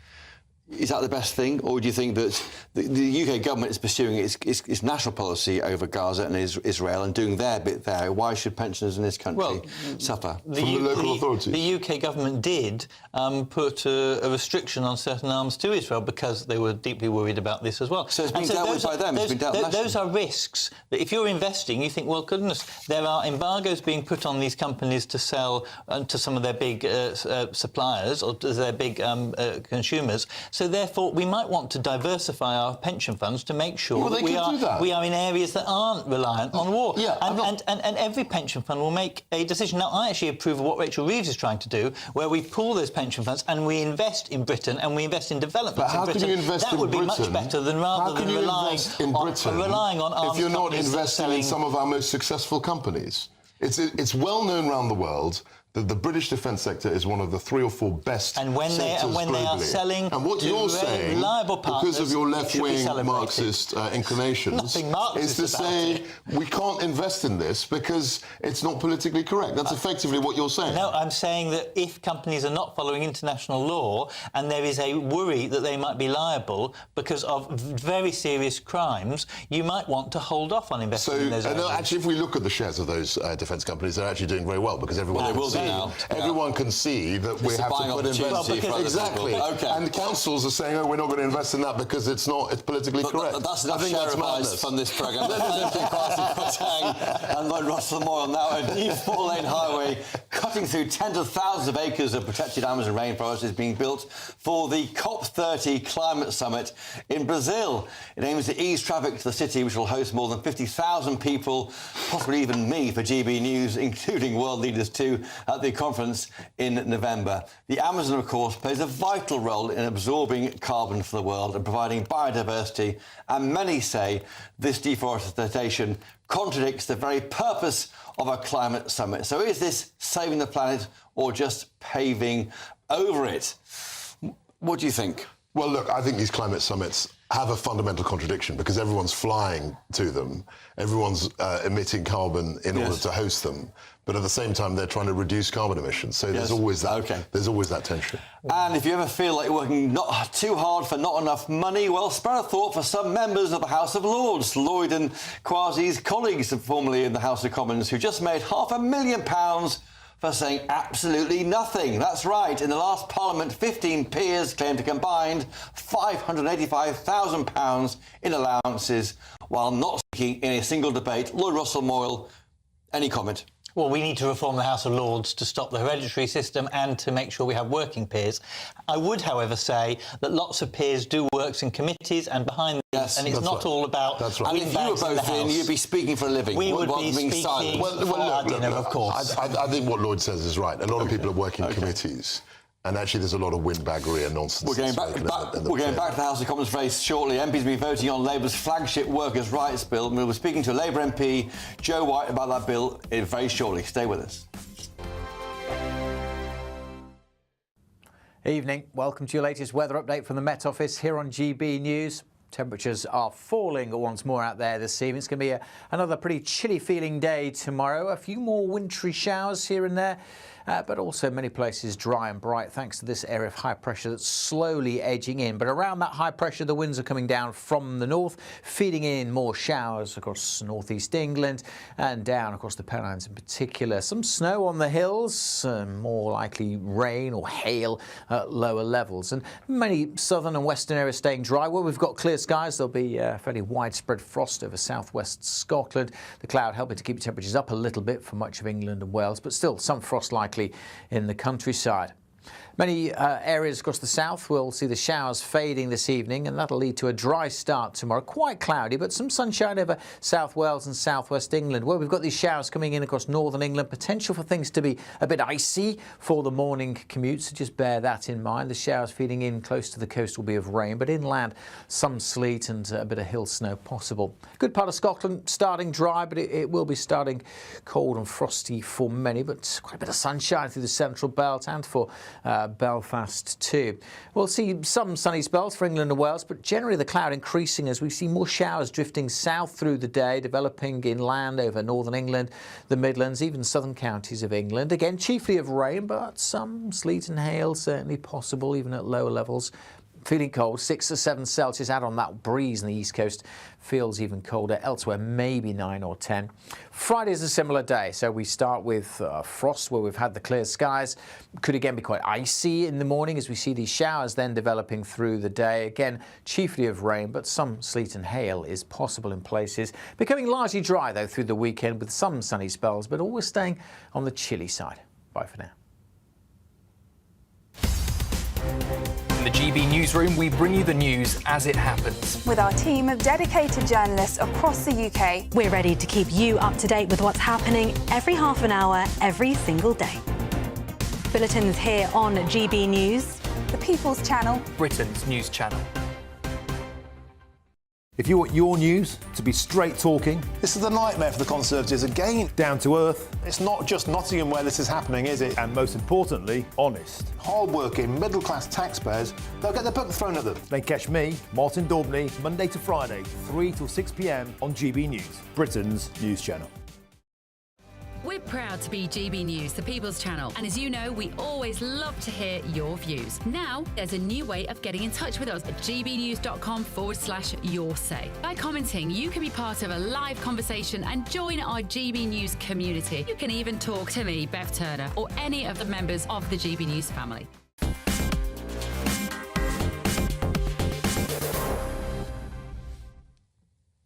Is that the best thing, or do you think that the UK government is pursuing its national policy over Gaza and Israel and doing their bit there? Why should pensioners in this country suffer? From the local authorities? The UK government did put a restriction on certain arms to Israel because they were deeply worried about this as well. So it's been dealt with by them. It's been dealt with those are risks that if you're investing, you think, well, goodness, there are embargoes being put on these companies to sell to some of their big suppliers or to their big consumers. So therefore, we might want to diversify our pension funds to make sure that we are in areas that aren't reliant on war. Yeah, and every pension fund will make a decision. Now, I actually approve of what Rachel Reeves is trying to do, where we pool those pension funds and we invest in Britain and we invest in developments in Britain. Can you invest that in would Britain? be much better than rather than relying on arms if you're not companies investing in some of our most successful companies. It's well known around the world that the British defence sector is one of the 3 or 4 best sectors globally. They are selling and what you're saying, reliable partners, because of your left-wing Marxist inclinations, is to say we can't invest in this because it's not politically correct. That's effectively what you're saying. No, I'm saying that if companies are not following international law and there is a worry that they might be liable because of very serious crimes, you might want to hold off on investing in those areas. Actually, if we look at the shares of those defence companies, they're actually doing very well because everyone can see that we have to put investment. Exactly. Okay. And the councils are saying, we're not going to invest in that because it's politically correct. That's enough share advice from this programme. And Lloyd Russell Moyle, now a new 4-lane highway cutting through tens of thousands of acres of protected Amazon rainforest is being built for the COP30 climate summit in Brazil. It aims to ease traffic to the city, which will host more than 50,000 people, possibly even me for GB News, including world leaders too, at the conference in November. The Amazon, of course, plays a vital role in absorbing carbon for the world and providing biodiversity, and many say this deforestation contradicts the very purpose of a climate summit. So is this saving the planet or just paving over it? What do you think? Well, look, I think these climate summits have a fundamental contradiction because everyone's flying to them, everyone's emitting carbon in order to host them, but at the same time they're trying to reduce carbon emissions. So there's always that. There's always that tension. And if you ever feel like you're working not too hard for not enough money, well, spare a thought for some members of the House of Lords. Lloyd and Kwasi's colleagues, formerly in the House of Commons, who just made £500,000 for saying absolutely nothing. That's right. In the last Parliament, 15 peers claimed a combined £585,000 in allowances while not speaking in a single debate. Lloyd Russell Moyle, any comment? Well, we need to reform the House of Lords to stop the hereditary system and to make sure we have working peers. I would, however, say that lots of peers do works in committees and behind the scenes, and it's not all about... That's right. And if you were both in, you'd be speaking for a living. We would be speaking for our dinner, of course. I think what Lloyd says is right. A lot of people are working in committees. And actually, there's a lot of windbaggery and nonsense. We're going back to the House of Commons very shortly. MPs will be voting on Labour's flagship workers' rights bill. We'll be speaking to Labour MP Joe White about that bill very shortly. Stay with us. Evening. Welcome to your latest weather update from the Met Office here on GB News. Temperatures are falling once more out there this evening. It's going to be another pretty chilly feeling day tomorrow. A few more wintry showers here and there. But also many places dry and bright thanks to this area of high pressure that's slowly edging in. But around that high pressure, the winds are coming down from the north, feeding in more showers across northeast England and down across the Pennines in particular. Some snow on the hills, more likely rain or hail at lower levels. And many southern and western areas staying dry. Where we've got clear skies, there'll be fairly widespread frost over southwest Scotland. The cloud helping to keep temperatures up a little bit for much of England and Wales, but still some frost likely in the countryside. Many areas across the south will see the showers fading this evening, and that'll lead to a dry start tomorrow. Quite cloudy, but some sunshine over South Wales and southwest England, where we've got these showers coming in across northern England. Potential for things to be a bit icy for the morning commute, so just bear that in mind. The showers feeding in close to the coast will be of rain, but inland some sleet and a bit of hill snow possible. Good part of Scotland starting dry, but it will be starting cold and frosty for many, but quite a bit of sunshine through the central belt and for Belfast too. We'll see some sunny spells for England and Wales, but generally the cloud increasing as we see more showers drifting south through the day, developing inland over northern England, the Midlands, even southern counties of England. Again, chiefly of rain, but some sleet and hail certainly possible, even at lower levels. feeling cold, 6 to 7 Celsius. Add on that breeze on the east coast, feels even colder. Elsewhere, maybe 9 or 10. Friday is a similar day, so we start with frost where we've had the clear skies. Could again be quite icy in the morning as we see these showers then developing through the day. Again, chiefly of rain, but some sleet and hail is possible in places. Becoming largely dry though through the weekend with some sunny spells, but always staying on the chilly side. Bye for now. In the GB newsroom, we bring you the news as it happens. With our team of dedicated journalists across the UK, we're ready to keep you up to date with what's happening every half an hour, every single day. Bulletins here on GB News, the People's Channel, Britain's news channel. If you want your news to be straight talking, this is a nightmare for the Conservatives again. Down to earth. It's not just Nottingham where this is happening, is it? And most importantly, honest. Hard-working, middle-class taxpayers, they'll get their book thrown at them. Then catch me, Martin Daubney, Monday to Friday, 3 till 6 p.m. on GB News, Britain's news channel. We're proud to be GB News, the People's Channel, and as you know, we always love to hear your views. Now, there's a new way of getting in touch with us at gbnews.com/yoursay. By commenting, you can be part of a live conversation and join our GB News community. You can even talk to me, Bev Turner, or any of the members of the GB News family.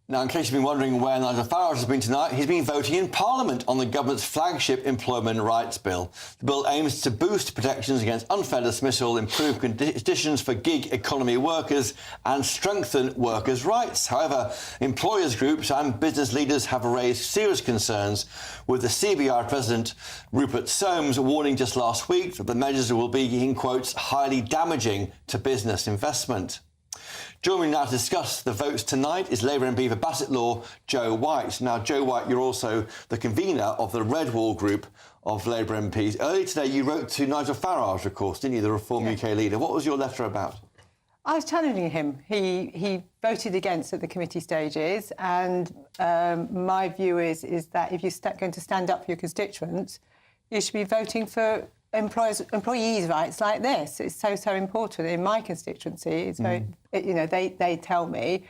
Now, in case you've been wondering where Nigel Farage has been tonight, he's been voting in Parliament on the government's flagship employment rights bill. The bill aims to boost protections against unfair dismissal, improve conditions for gig economy workers and strengthen workers' rights. However, employers' groups and business leaders have raised serious concerns, with the CBI President Rupert Soames warning just last week that the measures will be, in quotes, highly damaging to business investment. Joining me now to discuss the votes tonight is Labour MP for Bassett Law, Joe White. Now, Joe White, you're also the convener of the Red Wall group of Labour MPs. Earlier today, you wrote to Nigel Farage, of course, didn't you, the Reform UK leader. What was your letter about? I was challenging him. He voted against at the committee stages, and my view is that if you're going to stand up for your constituents, you should be voting for employees' rights like this. It's so important. In my constituency, it's very, they tell me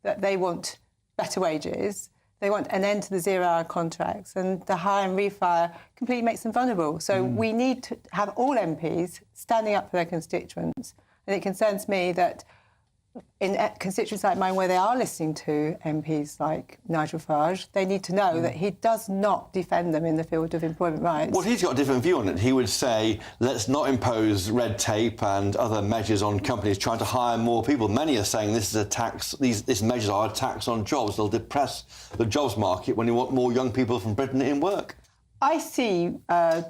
that they want better wages, they want an end to the 0-hour contracts, and the hire and refire completely makes them vulnerable. So we need to have all MPs standing up for their constituents. And it concerns me that in constituencies like mine, where they are listening to MPs like Nigel Farage, they need to know that he does not defend them in the field of employment rights. Well, he's got a different view on it. He would say, let's not impose red tape and other measures on companies trying to hire more people. Many are saying this is a tax. These measures are a tax on jobs. They'll depress the jobs market when you want more young people from Britain in work. I see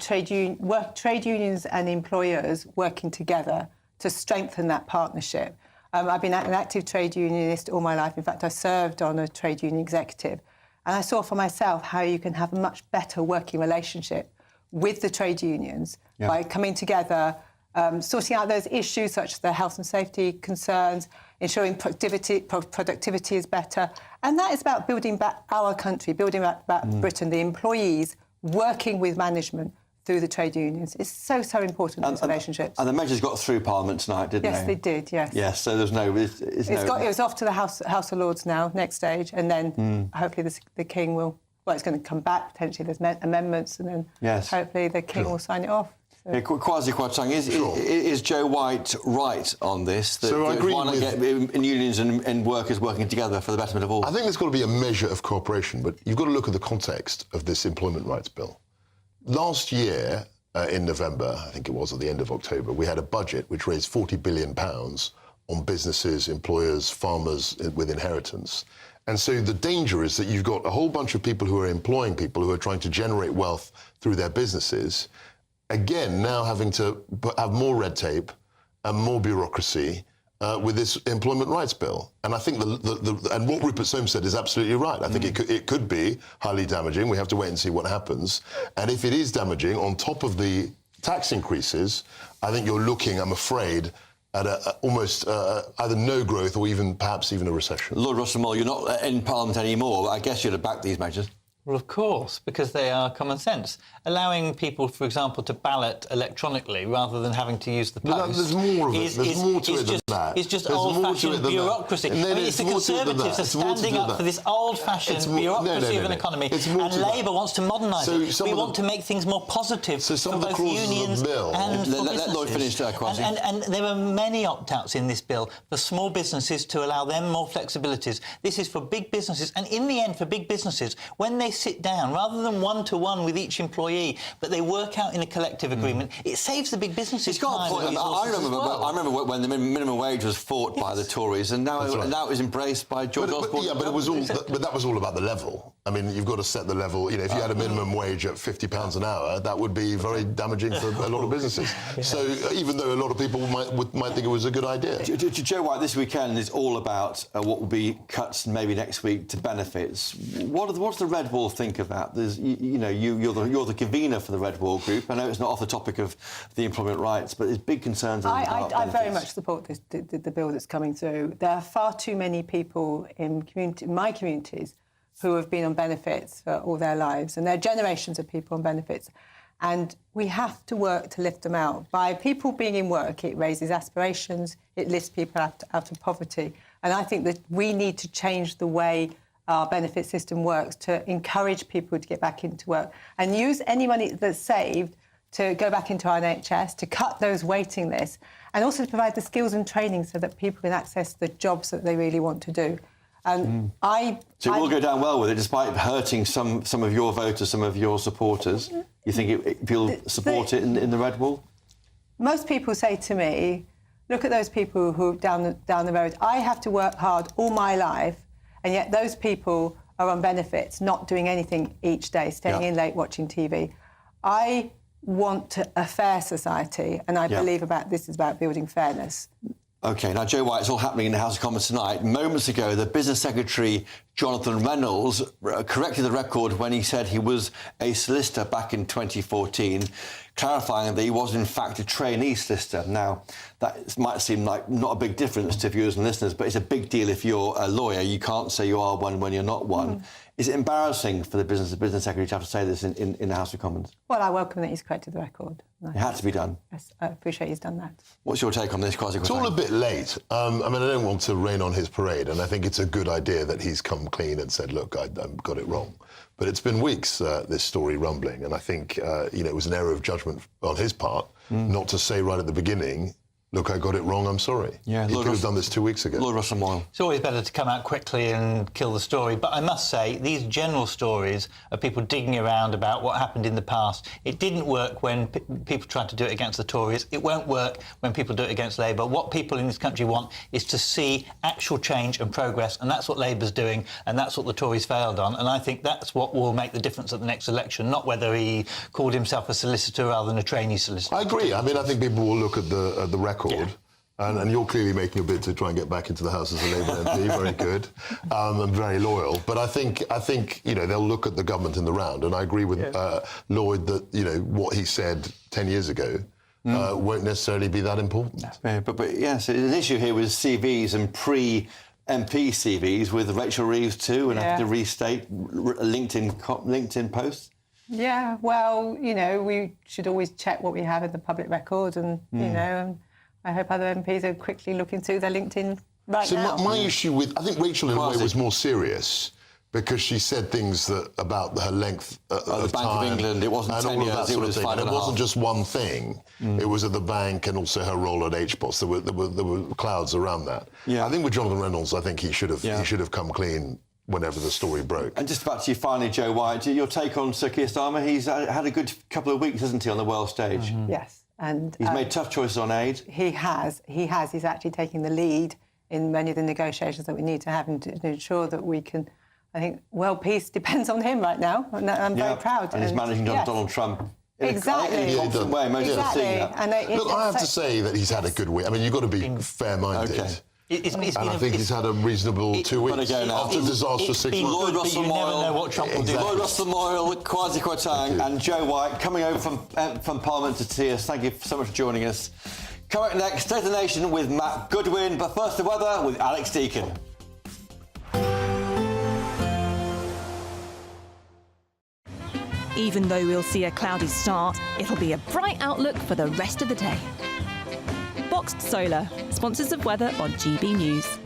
trade unions and employers working together to strengthen that partnership. I've been an active trade unionist all my life. In fact, I served on a trade union executive. And I saw for myself how you can have a much better working relationship with the trade unions by coming together, sorting out those issues such as the health and safety concerns, ensuring productivity is better. And that is about building back our country, building back Britain, the employees working with management through the trade unions. It's so important in these relationships. And the measures got through Parliament tonight, didn't they? Yes, they did, yes. Yes, so there's no... It was off to the House of Lords now, next stage, and then hopefully the King will... Well, it's going to come back, potentially there's amendments, and then hopefully the King will sign it off. So. Yeah, Kwasi Kwarteng, is Joe White right on this? So I agree why not get unions and workers working together for the betterment of all? I think there's got to be a measure of cooperation, but you've got to look at the context of this employment rights bill. Last year, in November, I think it was, at the end of October, we had a budget which raised £40 billion on businesses, employers, farmers with inheritance. And so the danger is that you've got a whole bunch of people who are employing people who are trying to generate wealth through their businesses, again, now having to have more red tape and more bureaucracy with this employment rights bill. And I think and what Rupert Soames said is absolutely right. I think it could be highly damaging. We have to wait and see what happens. And if it is damaging, on top of the tax increases, I think you're looking, I'm afraid, at almost either no growth or perhaps even a recession. Lord Russell Moore, you're not in Parliament anymore, but I guess you'd have backed these measures. Well, of course, because they are common sense. Allowing people, for example, to ballot electronically rather than having to use the post. No, there's more of it. There's more to it than that. It's just There's more to it old-fashioned than that. bureaucracy. And then it's the more to it than Conservatives that. are It's more to standing do up that. for this old-fashioned bureaucracy of an economy, and Labour wants to modernise it. We want to make things more positive for both unions and for Let Lloyd finish that, Kwasi. And there are many opt-outs in this bill for small businesses to allow them more flexibilities. This is for big businesses, and in the end, for big businesses, when they sit down, rather than one-to-one with each employee, but they work out in a collective agreement, it saves the big businesses. It's got a point. I remember when the minimum wage was fought by the Tories, and now it was embraced by George Osborne. But it was all. But that was all about the level. I mean, you've got to set the level. You know, if you had a minimum wage at £50 an hour, that would be very damaging for a lot of businesses. So even though a lot of people might think it was a good idea. Joe White, this weekend is all about what will be cuts maybe next week to benefits. What's the Red Wall think of that? There's, you're the convener for the Red Wall Group. I know it's not off the topic of the employment rights, but there's big concerns about I very much support the bill that's coming through. There are far too many people in my communities who have been on benefits for all their lives, and there are generations of people on benefits. And we have to work to lift them out. By people being in work, it raises aspirations, it lifts people out of poverty. And I think that we need to change the way our benefit system works to encourage people to get back into work and use any money that's saved to go back into our NHS, to cut those waiting lists, and also to provide the skills and training so that people can access the jobs that they really want to do. And So it will go down well with it, despite hurting some of your voters, some of your supporters. You think people support it in the Red Wall? Most people say to me, look at those people who down the road. I have to work hard all my life, and yet those people are on benefits, not doing anything each day, staying in late, watching TV. I want a fair society, and I believe this is about building fairness. OK, now, Joe White, it's all happening in the House of Commons tonight. Moments ago, the Business Secretary, Jonathan Reynolds, corrected the record when he said he was a solicitor back in 2014, clarifying that he was, in fact, a trainee solicitor. Now, that might seem like not a big difference to viewers and listeners, but it's a big deal if you're a lawyer. You can't say you are one when you're not one. Is it embarrassing for the Business Secretary to have to say this in the House of Commons? Well, I welcome that he's corrected the record. It had to be done. Yes, I appreciate he's done that. What's your take on this, Kwasi? It's all a bit late. I mean, I don't want to rain on his parade, and I think it's a good idea that he's come clean and said, look, I got it wrong. But it's been weeks, this story rumbling, and I think, it was an error of judgment on his part not to say right at the beginning, look, I got it wrong, I'm sorry. Yeah, he could have done this 2 weeks ago. Lord Russell Moyle. It's always better to come out quickly and kill the story. But I must say, these general stories of people digging around about what happened in the past, it didn't work when people tried to do it against the Tories. It won't work when people do it against Labour. What people in this country want is to see actual change and progress, and that's what Labour's doing, and that's what the Tories failed on. And I think that's what will make the difference at the next election, not whether he called himself a solicitor rather than a trainee solicitor. I agree. I mean, I think people will look at the record. Yeah. And you're clearly making a bid to try and get back into the House as a Labour MP. Very good, and very loyal. But I think they'll look at the government in the round, and I agree with Lloyd that what he said 10 years ago won't necessarily be that important. But yes, an issue here with CVs and pre-MP CVs with Rachel Reeves too, and I have to restate LinkedIn posts. Yeah, well, we should always check what we have in the public record, and I hope other MPs are quickly looking through their LinkedIn right now. So my issue with... I think Rachel, in a way, was more serious because she said things about her length of the Bank time. of England, it wasn't 10 years, it was 5.5. And it wasn't just one thing. It was at the bank and also her role at HBOS. There were clouds around that. Yeah. I think with Jonathan Reynolds, I think he should have come clean whenever the story broke. And just back to you finally, Joe White, your take on Sir Keir Starmer? He's had a good couple of weeks, hasn't he, on the world stage? Yes. And he's made tough choices on aid. He has. He's actually taking the lead in many of the negotiations that we need to have and to ensure that we can... I think world peace depends on him right now, and I'm very proud. And he's managing Donald Trump in a confident way. Look, I have to say that he's had a good week. I mean, you've got to be fair-minded. Okay. I think he's had a reasonable 2 weeks after disastrous 6 months. Lloyd Russell Moyle, Lloyd Russell Moyle, Kwasi Kwarteng and Joe White coming over from Parliament to see us. Thank you so much for joining us. Coming up next, State of the Nation with Matt Goodwin, but first the weather with Alex Deakin. Even though we'll see a cloudy start, it'll be a bright outlook for the rest of the day. Boxed Solar, sponsors of weather on GB News.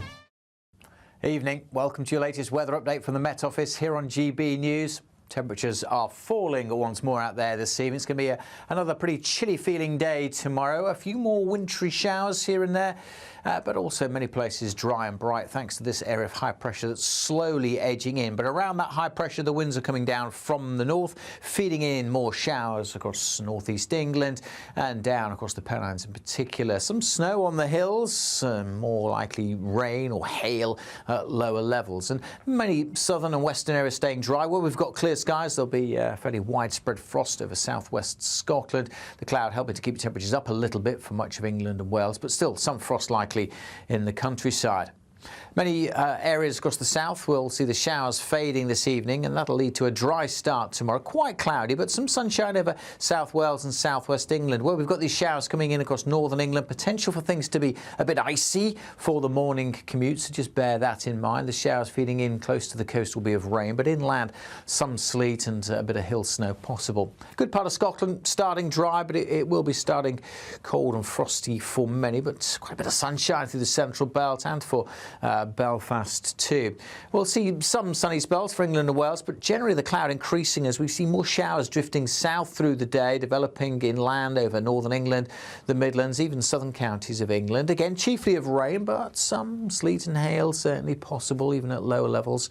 Evening. Welcome to your latest weather update from the Met Office here on GB News. Temperatures are falling once more out there this evening. It's going to be another pretty chilly feeling day tomorrow. A few more wintry showers here and there, but also many places dry and bright thanks to this area of high pressure that's slowly edging in. But around that high pressure, the winds are coming down from the north, feeding in more showers across northeast England and down across the Pennines in particular. Some snow on the hills, more likely rain or hail at lower levels. And many southern and western areas staying dry. Where we've got clear skies, there'll be fairly widespread frost over southwest Scotland. The cloud helping to keep temperatures up a little bit for much of England and Wales, but still some frost likely in the countryside. Many areas across the south will see the showers fading this evening, and that'll lead to a dry start tomorrow. Quite cloudy, but some sunshine over South Wales and southwest England. Where we've got these showers coming in across northern England, potential for things to be a bit icy for the morning commute, so just bear that in mind. The showers feeding in close to the coast will be of rain, but inland some sleet and a bit of hill snow possible. Good part of Scotland starting dry, but it will be starting cold and frosty for many, but quite a bit of sunshine through the central belt and for Belfast too. We'll see some sunny spells for England and Wales, but generally the cloud increasing as we see more showers drifting south through the day, developing inland over northern England, the Midlands, even southern counties of England. Again, chiefly of rain, but some sleet and hail certainly possible, even at lower levels.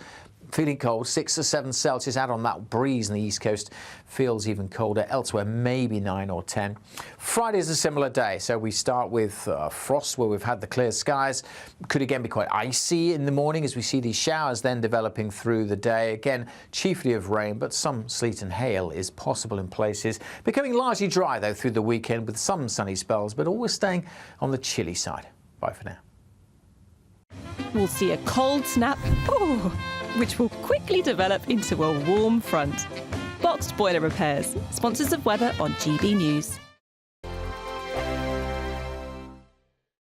Feeling cold, 6 to 7 Celsius. Add on that breeze on the east coast, feels even colder. Elsewhere, maybe 9 or 10. Friday is a similar day, so we start with frost where we've had the clear skies. Could again be quite icy in the morning as we see these showers then developing through the day. Again, chiefly of rain, but some sleet and hail is possible in places. Becoming largely dry though through the weekend with some sunny spells, but always staying on the chilly side. Bye for now. We'll see a cold snap, which will quickly develop into a warm front. Boxed Boiler Repairs, sponsors of weather on GB News.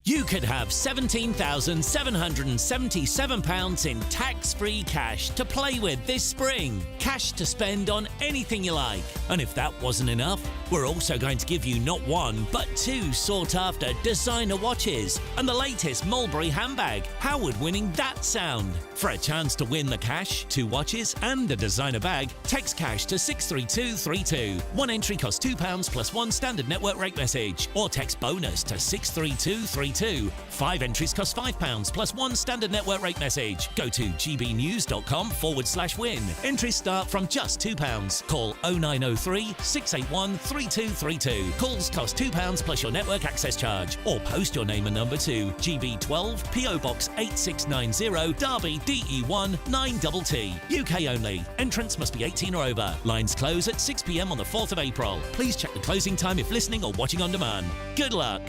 You could have £17,777 in tax-free cash to play with this spring. Cash to spend on anything you like. And if that wasn't enough, we're also going to give you not one, but 2 sought-after designer watches and the latest Mulberry handbag. How would winning that sound? For a chance to win the cash, 2 watches and a designer bag, text cash to 63232. One entry costs £2 plus 1 standard network rate message, or text bonus to 63232. 5 entries cost £5 plus 1 standard network rate message. Go to gbnews.com/win. Entries start from just £2. Call 0903 681 3232. Calls cost £2 plus your network access charge. Or post your name and number to GB12 PO Box 8690 Derby DE1 9TT. UK only. Entrants must be 18 or over. Lines close at 6 p.m. on the 4th of April. Please check the closing time if listening or watching on demand. Good luck.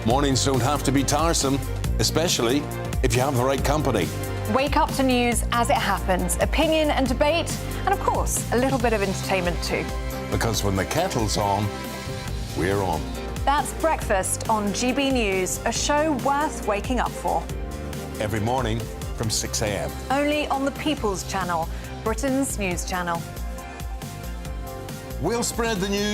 Mornings don't have to be tiresome, especially if you have the right company. Wake up to news as it happens, opinion and debate, and of course, a little bit of entertainment too. Because when the kettle's on, we're on. That's Breakfast on GB News, a show worth waking up for. Every morning from 6 a.m. Only on the People's Channel, Britain's news channel. We'll spread the news